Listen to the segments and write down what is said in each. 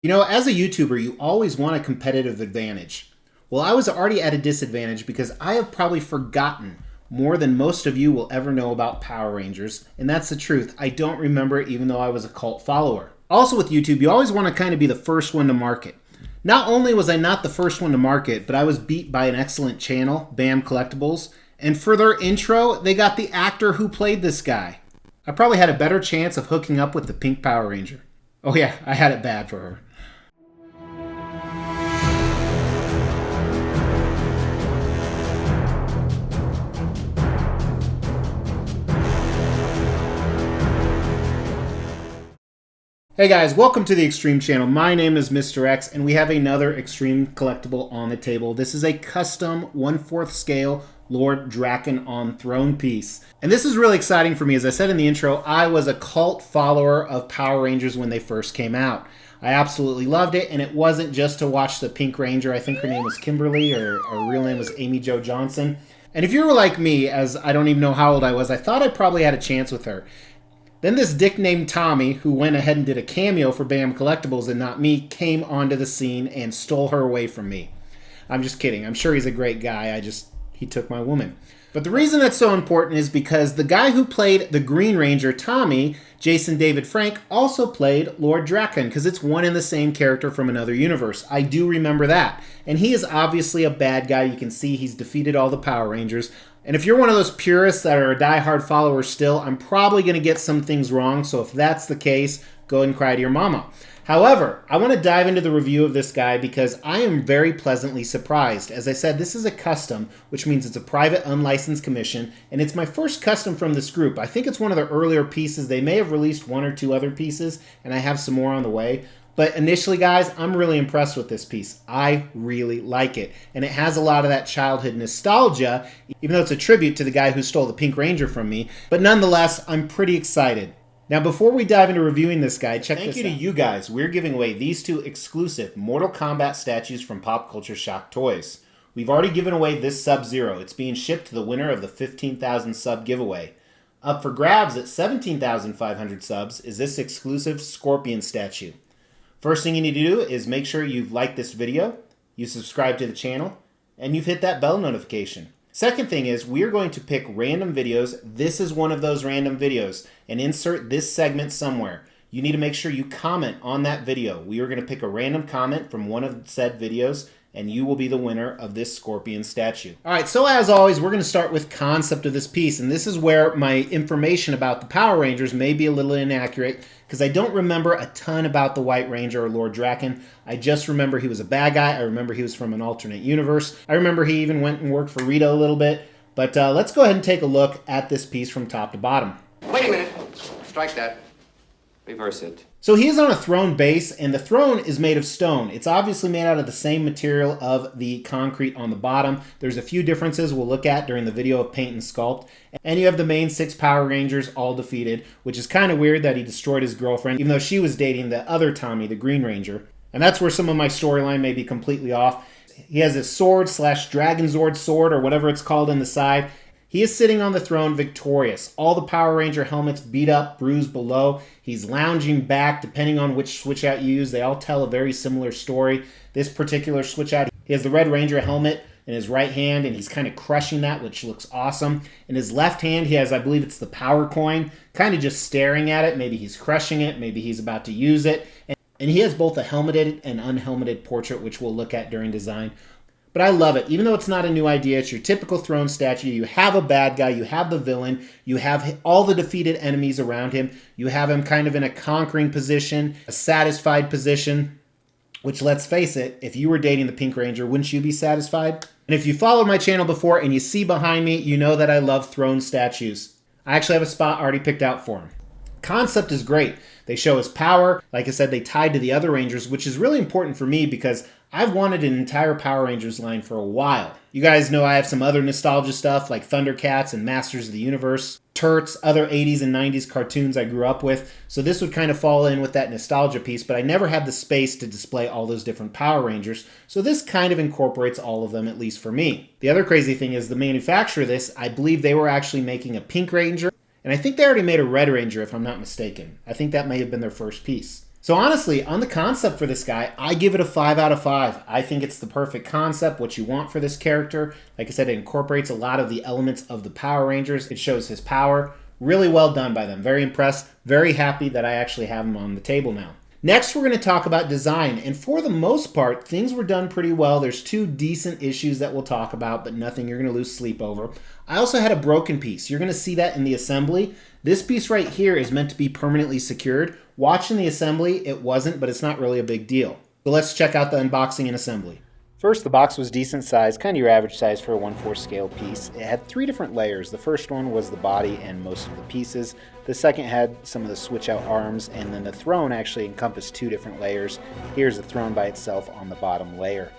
You know, as a YouTuber, you always want a competitive advantage. Well, I was already at a disadvantage because I have probably forgotten more than most of you will ever know about Power Rangers, and that's the truth. I don't remember it even though I was a cult follower. Also with YouTube, you always want to kind of be the first one to market. Not only was I not the first one to market, but I was beat by an excellent channel, BAM Collectibles, and for their intro, they got the actor who played this guy. I probably had a better chance of hooking up with the Pink Power Ranger. Oh yeah, I had it bad for her. Hey guys, welcome to the Extreme channel. My name is Mr. X, and we have another Extreme collectible on the table. This is a custom 1/4 scale Lord Drakkon on throne piece. And this is really exciting for me. As I said in the intro, I was a cult follower of Power Rangers when they first came out. I absolutely loved it, and it wasn't just to watch the Pink Ranger. I think her name was Kimberly, or her real name was Amy Jo Johnson. And if you were like me, as I don't even know how old I was, I thought I probably had a chance with her. Then this dick named Tommy, who went ahead and did a cameo for BAM Collectibles and not me, came onto the scene and stole her away from me. I'm just kidding. I'm sure he's a great guy. He took my woman. But the reason that's so important is because the guy who played the Green Ranger, Tommy, Jason David Frank, also played Lord Drakkon, because it's one and the same character from another universe. I do remember that. And he is obviously a bad guy. You can see he's defeated all the Power Rangers. And if you're one of those purists that are a diehard follower still, I'm probably going to get some things wrong. So if that's the case, go ahead and cry to your mama. However, I want to dive into the review of this guy because I am very pleasantly surprised. As I said, this is a custom, which means it's a private unlicensed commission, and it's my first custom from this group. I think it's one of the earlier pieces. They may have released one or two other pieces, and I have some more on the way. But initially, guys, I'm really impressed with this piece. I really like it. And it has a lot of that childhood nostalgia, even though it's a tribute to the guy who stole the Pink Ranger from me. But nonetheless, I'm pretty excited. Now, before we dive into reviewing this guy, check this out. Thank you to you guys. We're giving away these two exclusive Mortal Kombat statues from Pop Culture Shock Toys. We've already given away this Sub-Zero. It's being shipped to the winner of the 15,000 sub giveaway. Up for grabs at 17,500 subs is this exclusive Scorpion statue. First thing you need to do is make sure you've liked this video, you subscribe to the channel, and you've hit that bell notification. Second thing is, we are going to pick random videos. This is one of those random videos, and insert this segment somewhere. You need to make sure you comment on that video. We are going to pick a random comment from one of said videos, and you will be the winner of this Scorpion statue. All right, so as always, we're going to start with concept of this piece, and this is where my information about the Power Rangers may be a little inaccurate, because I don't remember a ton about the White Ranger or Lord Drakkon. I just remember he was a bad guy. I remember he was from an alternate universe. I remember he even went and worked for Rita a little bit. But let's go ahead and take a look at this piece from top to bottom. Wait a minute. Strike that. Reverse it. So he is on a throne base, and the throne is made of stone. It's obviously made out of the same material of the concrete on the bottom. There's a few differences we'll look at during the video of Paint and Sculpt. And you have the main 6 Power Rangers all defeated, which is kind of weird that he destroyed his girlfriend, even though she was dating the other Tommy, the Green Ranger. And that's where some of my storyline may be completely off. He has his sword / Dragon Zord sword, or whatever it's called, on the side. He is sitting on the throne victorious. All the Power Ranger helmets beat up, bruised below. He's lounging back, depending on which switch out you use. They all tell a very similar story. This particular switch out, he has the Red Ranger helmet in his right hand, and he's kind of crushing that, which looks awesome. In his left hand, he has, I believe it's the power coin, kind of just staring at it. Maybe he's crushing it. Maybe he's about to use it. And he has both a helmeted and unhelmeted portrait, which we'll look at during design. But I love it. Even though it's not a new idea, it's your typical throne statue. You have a bad guy, you have the villain, you have all the defeated enemies around him. You have him kind of in a conquering position, a satisfied position, which, let's face it, if you were dating the Pink Ranger, wouldn't you be satisfied? And if you followed my channel before and you see behind me, you know that I love throne statues. I actually have a spot already picked out for him. Concept is great. They show his power. Like I said, they tied to the other Rangers, which is really important for me because I've wanted an entire Power Rangers line for a while. You guys know I have some other nostalgia stuff like Thundercats and Masters of the Universe, Turts, other 80s and 90s cartoons I grew up with. So this would kind of fall in with that nostalgia piece, but I never had the space to display all those different Power Rangers. So this kind of incorporates all of them, at least for me. The other crazy thing is the manufacturer of this, I believe they were actually making a Pink Ranger, and I think they already made a Red Ranger if I'm not mistaken. I think that may have been their first piece. So honestly, on the concept for this guy, I give it a 5 out of 5. I think it's the perfect concept, what you want for this character. Like I said, it incorporates a lot of the elements of the Power Rangers. It shows his power. Really well done by them. Very impressed. Very happy that I actually have him on the table now. Next, we're going to talk about design. And for the most part, things were done pretty well. There's 2 decent issues that we'll talk about, but nothing you're going to lose sleep over. I also had a broken piece. You're going to see that in the assembly. This piece right here is meant to be permanently secured. Watching the assembly, it wasn't, but it's not really a big deal. So let's check out the unboxing and assembly. First, the box was decent size, kind of your average size for a 1/4 scale piece. It had 3 different layers. The first one was the body and most of the pieces. The second had some of the switch out arms, and then the throne actually encompassed 2 different layers. Here's the throne by itself on the bottom layer.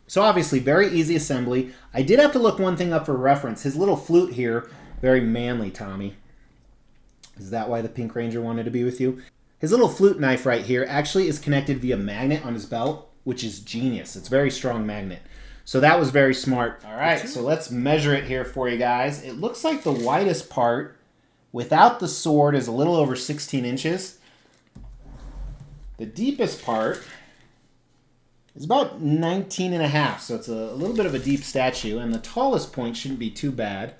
So obviously, very easy assembly. I did have to look one thing up for reference. His little flute here, very manly, Tommy. Is that why the Pink Ranger wanted to be with you? His little flute knife right here actually is connected via magnet on his belt, which is genius. It's a very strong magnet. So that was very smart. All right, so let's measure it here for you guys. It looks like the widest part without the sword is a little over 16 inches. The deepest part is about 19 and a half, so it's a little bit of a deep statue, and the tallest point shouldn't be too bad.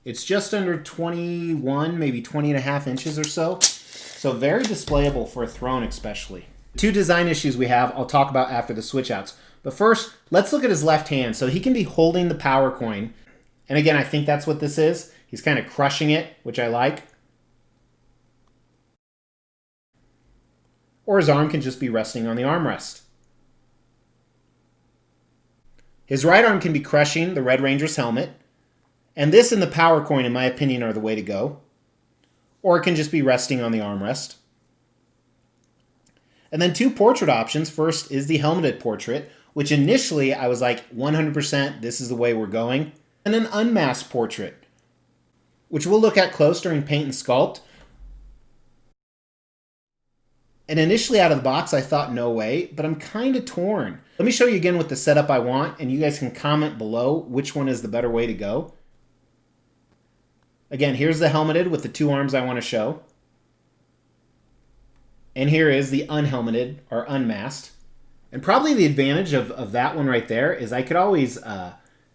It's just under 21, maybe 20 and a half inches or so. So very displayable for a throne especially. 2 design issues we have I'll talk about after the switch outs. But first, let's look at his left hand. So he can be holding the power coin. And again, I think that's what this is. He's kind of crushing it, which I like. Or his arm can just be resting on the armrest. His right arm can be crushing the Red Ranger's helmet. And this and the power coin, in my opinion, are the way to go. Or it can just be resting on the armrest. And then 2 portrait options. First is the helmeted portrait, which initially I was like 100% this is the way we're going. And an unmasked portrait, which we'll look at close during paint and sculpt. And initially out of the box, I thought no way, but I'm kind of torn. Let me show you again with the setup I want, and you guys can comment below which one is the better way to go. Again, here's the helmeted with the 2 arms I want to show. And here is the unhelmeted, or unmasked. And probably the advantage of that one right there is I could always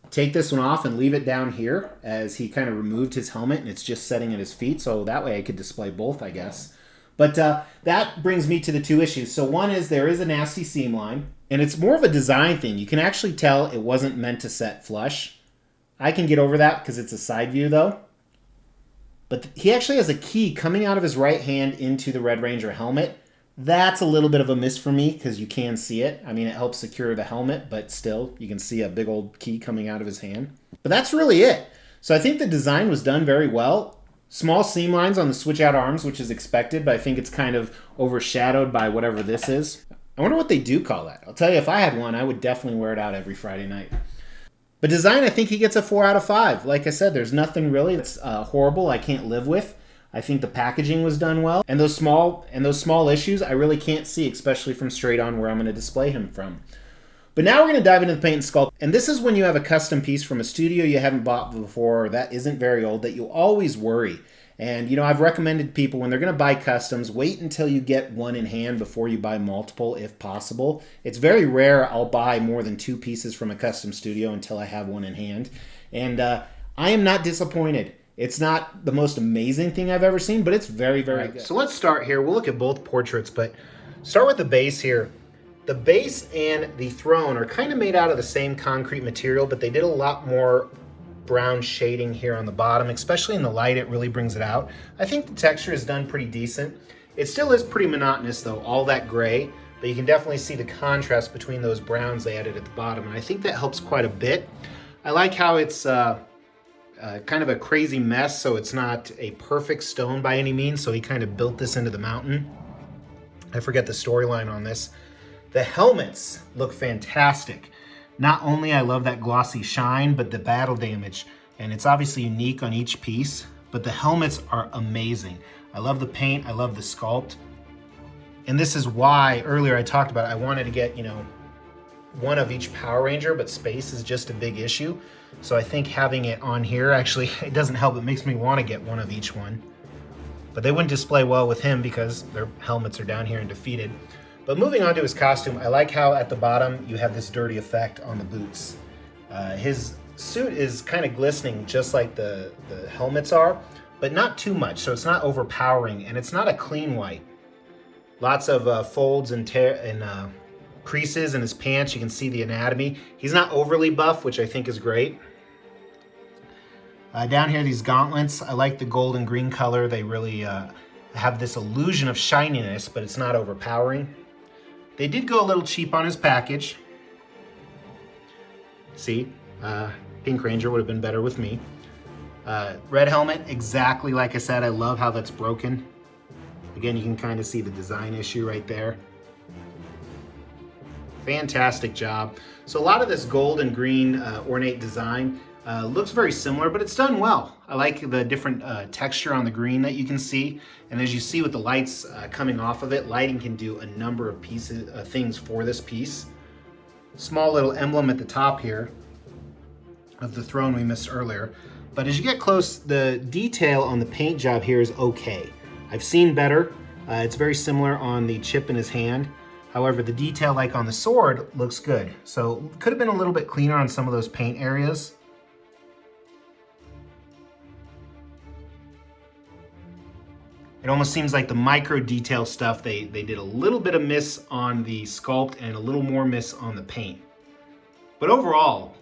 take this one off and leave it down here as he kind of removed his helmet and it's just setting at his feet. So that way I could display both, I guess. But that brings me to the 2 issues. So one is there is a nasty seam line, and it's more of a design thing. You can actually tell it wasn't meant to set flush. I can get over that because it's a side view though. But he actually has a key coming out of his right hand into the Red Ranger helmet. That's a little bit of a miss for me because you can see it. I mean, it helps secure the helmet, but still, you can see a big old key coming out of his hand. But that's really it. So I think the design was done very well. Small seam lines on the switch out arms, which is expected, but I think it's kind of overshadowed by whatever this is. I wonder what they do call that. I'll tell you, if I had one, I would definitely wear it out every Friday night. But design, I think he gets a 4 out of 5. Like I said, there's nothing really that's horrible I can't live with. I think the packaging was done well. And those small issues, I really can't see, especially from straight on where I'm going to display him from. But now we're going to dive into the paint and sculpt. And this is when you have a custom piece from a studio you haven't bought before or that isn't very old that you'll always worry. And, you know, I've recommended people when they're going to buy customs, wait until you get one in hand before you buy multiple, if possible. It's very rare I'll buy more than 2 pieces from a custom studio until I have one in hand. And I am not disappointed. It's not the most amazing thing I've ever seen, but it's very, very good. So let's start here. We'll look at both portraits, but start with the base here. The base and the throne are kind of made out of the same concrete material, but they did a lot more brown shading here on the bottom, especially in the light. It really brings it out. I think the texture is done pretty decent. It still is pretty monotonous though, all that gray, but you can definitely see the contrast between those browns they added at the bottom, and I think that helps quite a bit. I like how it's kind of a crazy mess, so it's not a perfect stone by any means, so he kind of built this into the mountain. I forget the storyline on this. The helmets look fantastic. Not only I love that glossy shine, but the battle damage. And it's obviously unique on each piece, but the helmets are amazing. I love the paint, I love the sculpt. And this is why earlier I talked about I wanted to get, you know, one of each Power Ranger, but space is just a big issue. So I think having it on here, actually, it doesn't help. It makes me want to get one of each one. But they wouldn't display well with him because their helmets are down here and defeated. But moving on to his costume, I like how at the bottom you have this dirty effect on the boots. His suit is kind of glistening just like the helmets are, but not too much, so it's not overpowering, and it's not a clean white. Lots of folds and creases in his pants. You can see the anatomy. He's not overly buff, which I think is great. Down here, these gauntlets, I like the gold and green color. They really have this illusion of shininess, but it's not overpowering. They did go a little cheap on his package. See, Pink Ranger would have been better with me. Red helmet, exactly like I said. I love how that's broken. Again, you can kind of see the design issue right there. Fantastic job. So a lot of this gold and green ornate design looks very similar, but it's done well. I like the different texture on the green that you can see. And as you see with the lights coming off of it, lighting can do a number of things for this piece. Small little emblem at the top here of the throne we missed earlier. But as you get close, the detail on the paint job here is okay. I've seen better. It's very similar on the chip in his hand. However, the detail like on the sword looks good. So could have been a little bit cleaner on some of those paint areas. It almost seems like the micro detail stuff, they did a little bit of miss on the sculpt and a little more miss on the paint. But overall,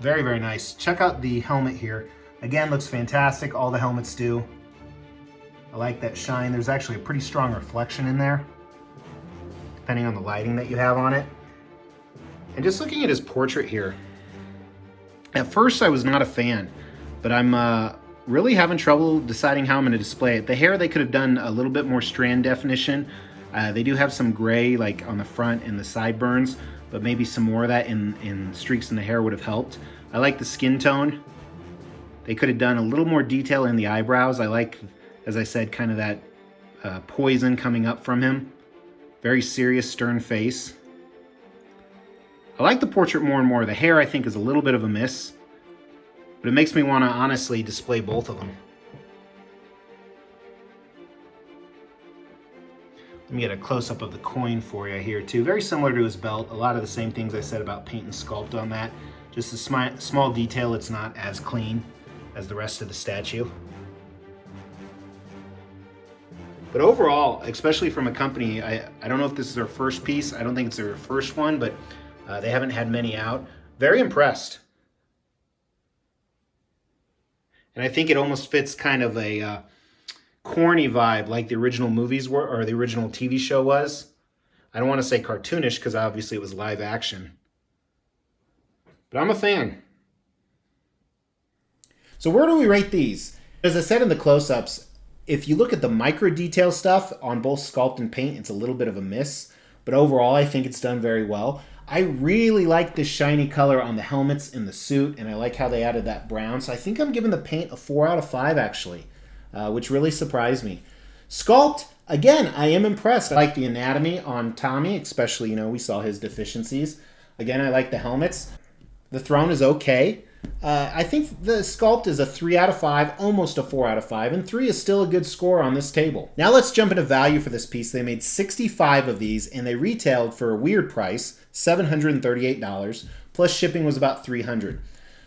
very, very nice. Check out the helmet here. Again, looks fantastic. All the helmets do. I like that shine. There's actually a pretty strong reflection in there, depending on the lighting that you have on it. And just looking at his portrait here, at first I was not a fan, but I'm really having trouble deciding how I'm going to display it. The hair, they could have done a little bit more strand definition. They do have some gray like on the front and the sideburns, but maybe some more of that in streaks in the hair would have helped. I like the skin tone. They could have done a little more detail in the eyebrows. I like, as I said, kind of that poison coming up from him. Very serious, stern face. I like the portrait more and more. The hair, I think, is a little bit of a miss, but it makes me want to honestly display both of them. Let me get a close-up of the coin for you here too. Very similar to his belt. A lot of the same things I said about paint and sculpt on that. Just a small detail. It's not as clean as the rest of the statue. But overall, especially from a company, I don't know if this is their first piece. I don't think it's their first one, but they haven't had many out. Very impressed. And I think it almost fits kind of a corny vibe like the original movies were, or the original TV show was. I don't want to say cartoonish because obviously it was live action. But I'm a fan. So where do we rate these? As I said in the close-ups, if you look at the micro detail stuff on both sculpt and paint, it's a little bit of a miss. But overall, I think it's done very well. I really like this shiny color on the helmets and the suit, and I like how they added that brown. So I think I'm giving the paint a 4 out of 5, actually, which really surprised me. Sculpt, again, I am impressed. I like the anatomy on Tommy, especially, we saw his deficiencies. Again, I like the helmets. The throne is okay. I think the Sculpt is a 3 out of 5, almost a 4 out of 5, and 3 is still a good score on this table. Now let's jump into value for this piece. They made 65 of these, and they retailed for a weird price, $738, plus shipping was about $300.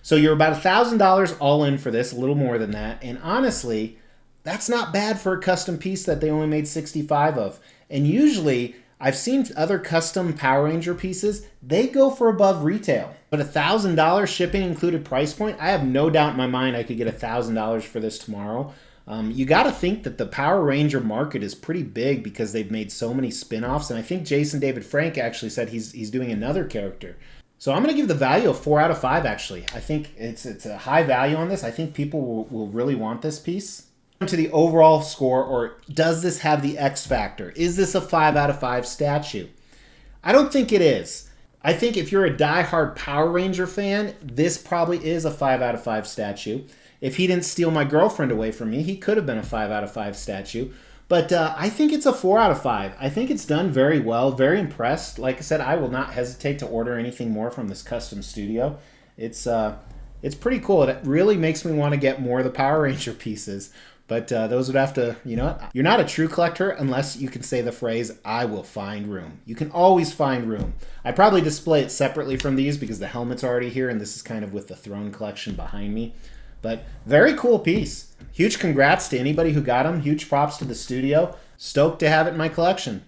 So you're about $1,000 all in for this, a little more than that, and honestly, that's not bad for a custom piece that they only made 65 of. And usually, I've seen other custom Power Ranger pieces, they go for above retail. But $1,000 shipping included price point, I have no doubt in my mind I could get $1,000 for this tomorrow. You got to think that the Power Ranger market is pretty big because they've made so many spin-offs, and I think Jason David Frank actually said he's doing another character. So I'm going to give the value a 4 out of 5, actually. I think it's a high value on this. I think people will really want this piece. To the overall score, or does this have the X factor? Is this a 5 out of 5 statue? I don't think it is. I think if you're a diehard Power Ranger fan, this probably is a 5 out of 5 statue. If he didn't steal my girlfriend away from me, he could have been a 5 out of 5 statue. But I think it's a 4 out of 5. I think it's done very well, very impressed. Like I said, I will not hesitate to order anything more from this custom studio. It's pretty cool. It really makes me want to get more of the Power Ranger pieces. But those would have to, you're not a true collector unless you can say the phrase, I will find room. You can always find room. I probably display it separately from these because the helmet's already here, and this is kind of with the throne collection behind me. But very cool piece. Huge congrats to anybody who got them. Huge props to the studio. Stoked to have it in my collection.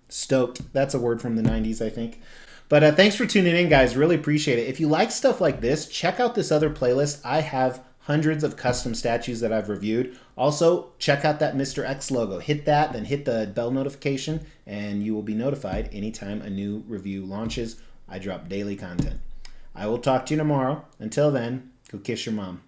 Stoked. That's a word from the 90s, I think. But thanks for tuning in, guys. Really appreciate it. If you like stuff like this, check out this other playlist. I have hundreds of custom statues that I've reviewed. Also, check out that Mr. X logo. Hit that, then hit the bell notification, and you will be notified anytime a new review launches. I drop daily content. I will talk to you tomorrow. Until then, go kiss your mom.